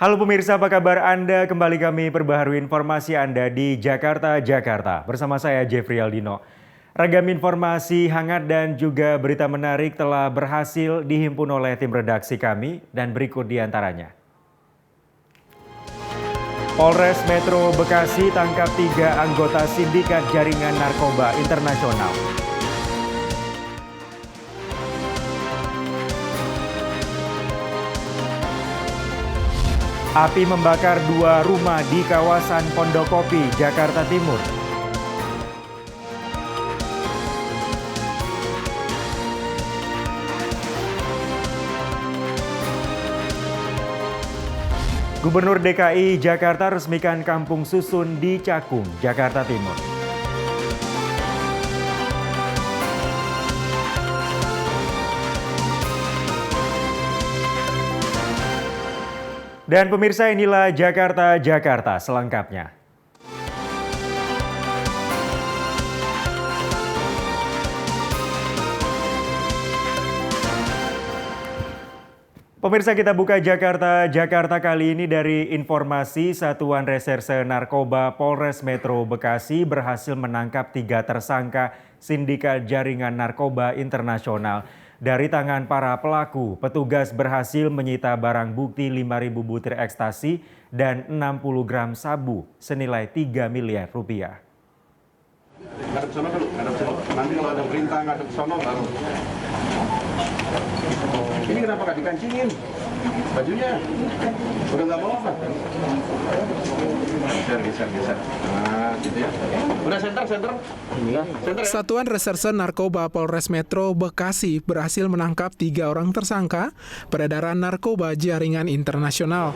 Halo pemirsa, apa kabar Anda? Kembali kami perbaharui informasi Anda di Jakarta. Bersama saya Jeffrey Aldino. Ragam informasi hangat dan juga berita menarik telah berhasil dihimpun oleh tim redaksi kami dan berikut di antaranya. Polres Metro Bekasi tangkap 3 anggota sindikat jaringan narkoba internasional. Api membakar 2 rumah di kawasan Pondokopi, Jakarta Timur. Gubernur DKI Jakarta resmikan kampung susun di Cakung, Jakarta Timur. Dan pemirsa, inilah Jakarta selengkapnya. Pemirsa, kita buka Jakarta kali ini dari informasi Satuan Reserse Narkoba Polres Metro Bekasi berhasil menangkap 3 tersangka sindikat jaringan narkoba internasional. Dari tangan para pelaku, petugas berhasil menyita barang bukti 5.000 butir ekstasi dan 60 gram sabu senilai 3 miliar rupiah. Ngadep sono dulu, nanti kalau ada perintah ngadep sono baru. Ini kenapa gak dikancingin? Bajunya udah nggak mau apa? Geser. Nah, gitu ya. Udah center. Satuan Reserse Narkoba Polres Metro Bekasi berhasil menangkap 3 orang tersangka peredaran narkoba jaringan internasional.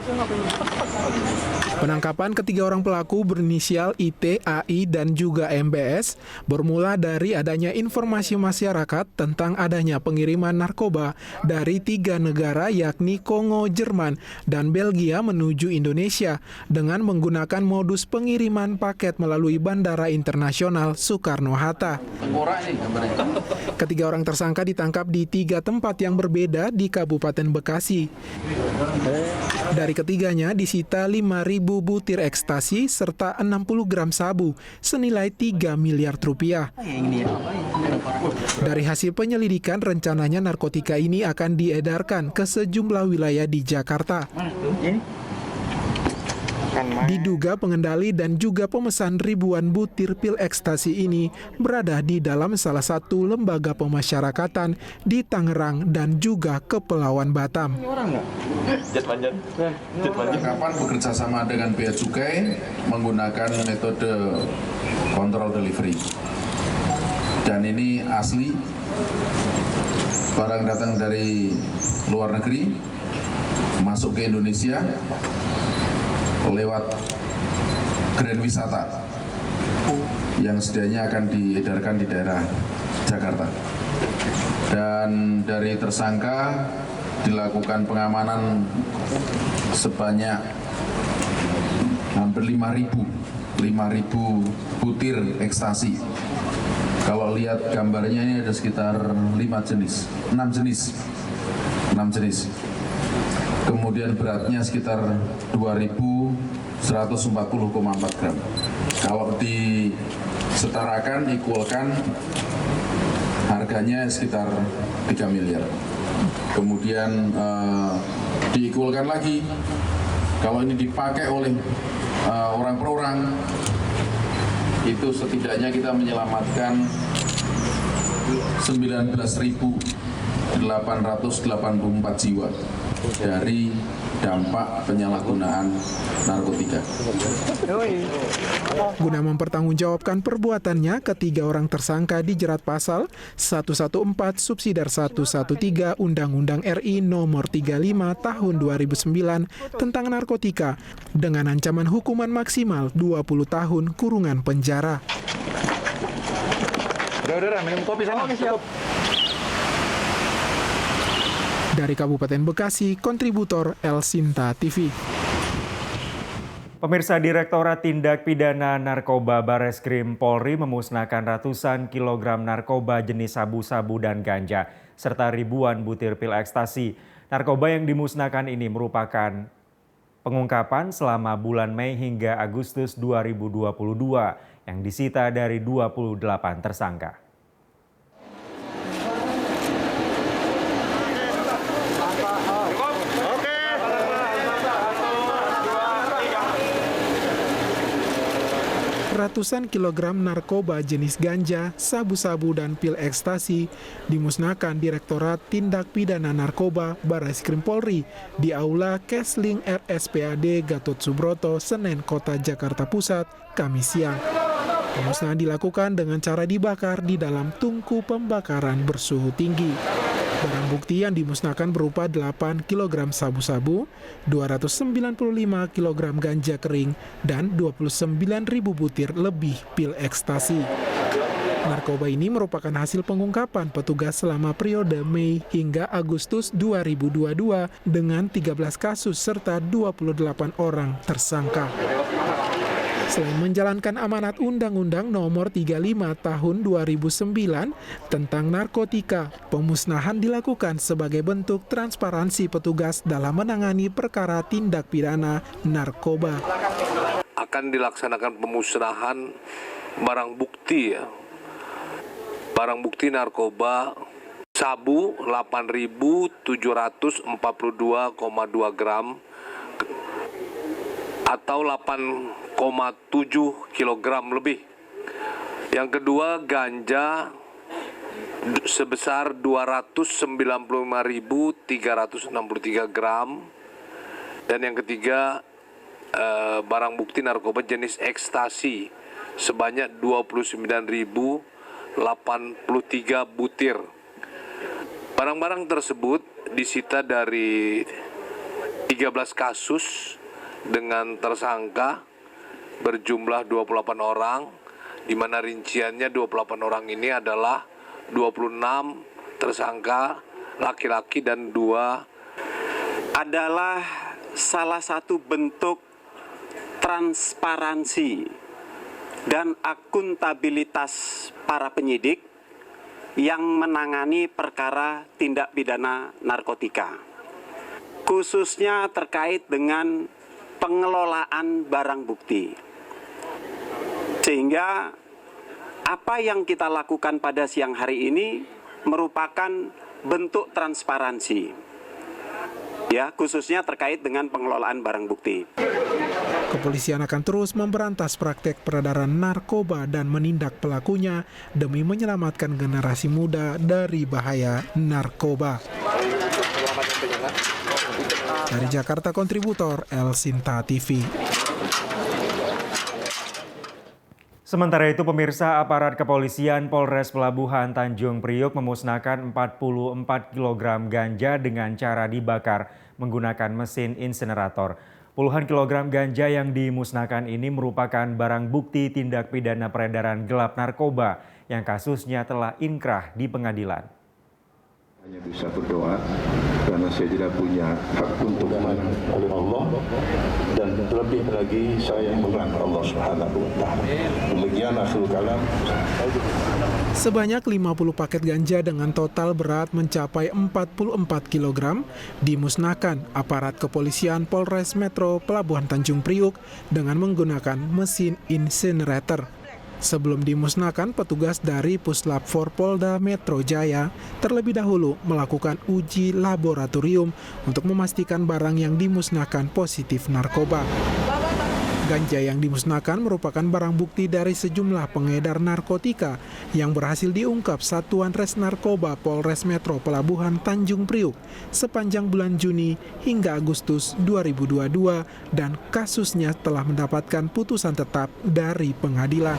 Penangkapan ketiga orang pelaku berinisial IT, AI, dan juga MBS bermula dari adanya informasi masyarakat tentang adanya pengiriman narkoba dari 3 negara yakni Kongo, Jerman, dan Belgia menuju Indonesia dengan menggunakan modus pengiriman paket melalui Bandara Internasional Soekarno-Hatta. Ketiga orang tersangka ditangkap di 3 tempat yang berbeda di Kabupaten Bekasi. Dari ketiganya disita 5.000 butir ekstasi serta 60 gram sabu senilai 3 miliar rupiah. Dari hasil penyelidikan, rencananya narkotika ini akan diedarkan ke sejumlah wilayah di Jakarta. Diduga pengendali dan juga pemesan ribuan butir pil ekstasi ini berada di dalam salah satu lembaga pemasyarakatan di Tangerang dan juga Kepulauan Batam. Kapan bekerja sama dengan Bea Cukai menggunakan metode kontrol delivery. Dan ini asli, barang datang dari luar negeri, masuk ke Indonesia lewat Grand Wisata yang sedianya akan diedarkan di daerah Jakarta. Dan dari tersangka dilakukan pengamanan sebanyak hampir 5.000 butir ekstasi. Kalau lihat gambarnya ini ada sekitar 6 jenis. Kemudian beratnya sekitar 2.140,4 gram. Kalau disetarakan, ikualkan, harganya sekitar 3 miliar. Kemudian diikualkan lagi, kalau ini dipakai oleh orang per orang, itu setidaknya kita menyelamatkan 19.884 jiwa dari dampak penyalahgunaan narkotika. Guna mempertanggungjawabkan perbuatannya, ketiga orang tersangka dijerat pasal 114 subsidiar 113 Undang-Undang RI Nomor 35 Tahun 2009 tentang narkotika dengan ancaman hukuman maksimal 20 tahun kurungan penjara. Udah, minum kopi sana. Siap. Dari Kabupaten Bekasi, kontributor El Sinta TV. Pemirsa, Direktorat Tindak Pidana Narkoba Bareskrim Polri memusnahkan ratusan kilogram narkoba jenis sabu-sabu dan ganja, serta ribuan butir pil ekstasi. Narkoba yang dimusnahkan ini merupakan pengungkapan selama bulan Mei hingga Agustus 2022 yang disita dari 28 tersangka. Ratusan kilogram narkoba jenis ganja, sabu-sabu, dan pil ekstasi dimusnahkan Direktorat Tindak Pidana Narkoba Barreskrim Polri di Aula Kesling RSPAD Gatot Subroto, Senen, Kota Jakarta Pusat, Kamis siang. Pemusnahan dilakukan dengan cara dibakar di dalam tungku pembakaran bersuhu tinggi. Barang bukti yang dimusnahkan berupa 8 kg sabu-sabu, 295 kg ganja kering, dan 29.000 butir lebih pil ekstasi. Narkoba ini merupakan hasil pengungkapan petugas selama periode Mei hingga Agustus 2022 dengan 13 kasus serta 28 orang tersangka. Selain menjalankan amanat Undang-Undang Nomor 35 Tahun 2009 tentang narkotika, pemusnahan dilakukan sebagai bentuk transparansi petugas dalam menangani perkara tindak pidana narkoba. Akan dilaksanakan pemusnahan barang bukti ya. Barang bukti narkoba sabu 8.742,2 gram atau 8,7 kilogram lebih. Yang kedua, ganja sebesar 295.363 gram. Dan yang ketiga, barang bukti narkoba jenis ekstasi sebanyak 29.083 butir. Barang-barang tersebut disita dari 13 kasus dengan tersangka berjumlah 28 orang, di mana rinciannya 28 orang ini adalah 26 tersangka laki-laki dan 2 adalah salah satu bentuk transparansi dan akuntabilitas para penyidik yang menangani perkara tindak pidana narkotika, khususnya terkait dengan pengelolaan barang bukti. Sehingga apa yang kita lakukan pada siang hari ini merupakan bentuk transparansi, ya, khususnya terkait dengan pengelolaan barang bukti. Kepolisian akan terus memberantas praktek peredaran narkoba dan menindak pelakunya demi menyelamatkan generasi muda dari bahaya narkoba. Dari Jakarta, kontributor El Sinta TV. Sementara itu, pemirsa, aparat kepolisian Polres Pelabuhan Tanjung Priuk memusnahkan 44 kg ganja dengan cara dibakar menggunakan mesin insinerator. Puluhan kilogram ganja yang dimusnahkan ini merupakan barang bukti tindak pidana peredaran gelap narkoba yang kasusnya telah inkrah di pengadilan. Hanya bisa berdoa karena saya tidak punya hak untuk oleh Allah, dan terlebih lagi saya mengenal Allah Subhanahu wa taala. Demikian akhirul kalam. Sebanyak 50 paket ganja dengan total berat mencapai 44 kg dimusnahkan aparat kepolisian Polres Metro Pelabuhan Tanjung Priuk dengan menggunakan mesin insinerator. Sebelum dimusnahkan, petugas dari Puslap 4 Polda Metro Jaya terlebih dahulu melakukan uji laboratorium untuk memastikan barang yang dimusnahkan positif narkoba. Ganja yang dimusnahkan merupakan barang bukti dari sejumlah pengedar narkotika yang berhasil diungkap Satuan Res Narkoba Polres Metro Pelabuhan Tanjung Priuk sepanjang bulan Juni hingga Agustus 2022 dan kasusnya telah mendapatkan putusan tetap dari pengadilan.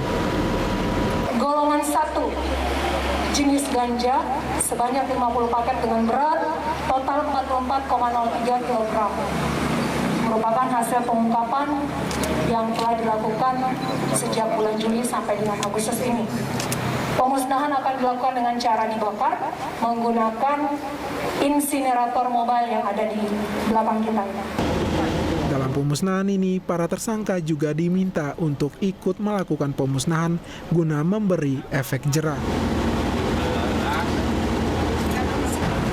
Golongan 1 jenis ganja sebanyak 50 paket dengan berat total 44,03 kg. Merupakan hasil pengungkapan yang telah dilakukan sejak bulan Juli sampai dengan Agustus ini. Pemusnahan akan dilakukan dengan cara dibakar menggunakan insinerator mobile yang ada di belakang kita. Dalam pemusnahan ini, para tersangka juga diminta untuk ikut melakukan pemusnahan guna memberi efek jera.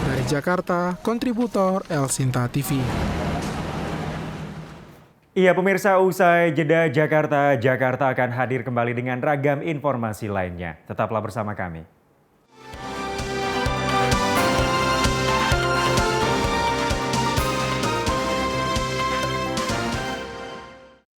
Dari Jakarta, kontributor El Sinta TV. Iya pemirsa, usai jeda Jakarta akan hadir kembali dengan ragam informasi lainnya. Tetaplah bersama kami.